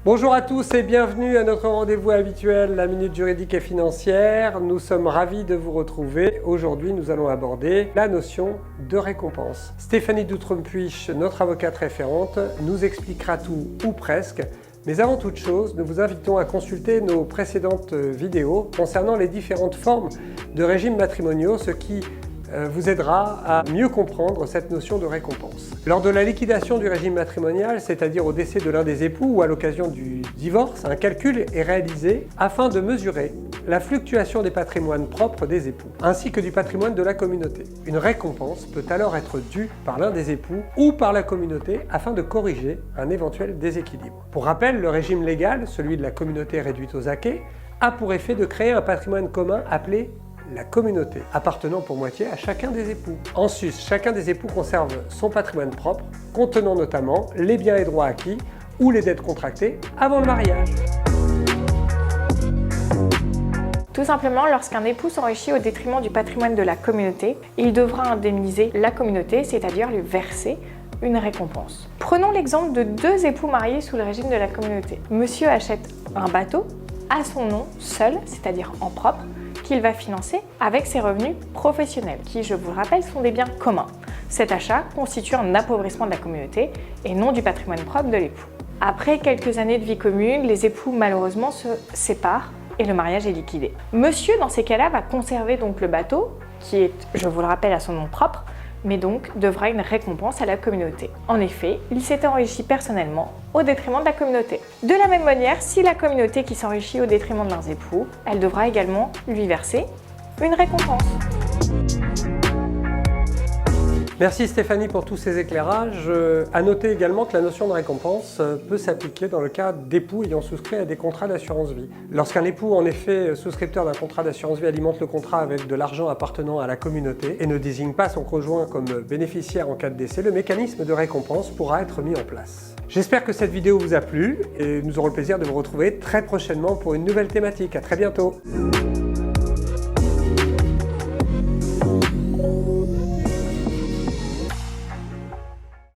Bonjour à tous et bienvenue à notre rendez-vous habituel, la Minute Juridique et Financière. Nous sommes ravis de vous retrouver. Aujourd'hui, nous allons aborder la notion de récompense. Stéphanie Doutrepuich, notre avocate référente, nous expliquera tout ou presque. Mais avant toute chose, nous vous invitons à consulter nos précédentes vidéos concernant les différentes formes de régimes matrimoniaux, ce qui vous aidera à mieux comprendre cette notion de récompense. Lors de la liquidation du régime matrimonial, c'est-à-dire au décès de l'un des époux ou à l'occasion du divorce, un calcul est réalisé afin de mesurer la fluctuation des patrimoines propres des époux, ainsi que du patrimoine de la communauté. Une récompense peut alors être due par l'un des époux ou par la communauté afin de corriger un éventuel déséquilibre. Pour rappel, le régime légal, celui de la communauté réduite aux acquêts, a pour effet de créer un patrimoine commun appelé la communauté, appartenant pour moitié à chacun des époux. En sus, chacun des époux conserve son patrimoine propre, contenant notamment les biens et droits acquis ou les dettes contractées avant le mariage. Tout simplement, lorsqu'un époux s'enrichit au détriment du patrimoine de la communauté, il devra indemniser la communauté, c'est-à-dire lui verser une récompense. Prenons l'exemple de deux époux mariés sous le régime de la communauté. Monsieur achète un bateau à son nom seul, c'est-à-dire en propre, qu'il va financer avec ses revenus professionnels, qui, je vous le rappelle, sont des biens communs. Cet achat constitue un appauvrissement de la communauté et non du patrimoine propre de l'époux. Après quelques années de vie commune, les époux malheureusement se séparent et le mariage est liquidé. Monsieur, dans ces cas-là, va conserver donc le bateau, qui est, je vous le rappelle, à son nom propre, mais donc devra une récompense à la communauté. En effet, il s'était enrichi personnellement au détriment de la communauté. De la même manière, si la communauté qui s'enrichit au détriment de leurs époux, elle devra également lui verser une récompense. Merci Stéphanie pour tous ces éclairages. À noter également que la notion de récompense peut s'appliquer dans le cas d'époux ayant souscrit à des contrats d'assurance vie. Lorsqu'un époux, en effet, souscripteur d'un contrat d'assurance vie, alimente le contrat avec de l'argent appartenant à la communauté et ne désigne pas son conjoint comme bénéficiaire en cas de décès, le mécanisme de récompense pourra être mis en place. J'espère que cette vidéo vous a plu et nous aurons le plaisir de vous retrouver très prochainement pour une nouvelle thématique. À très bientôt.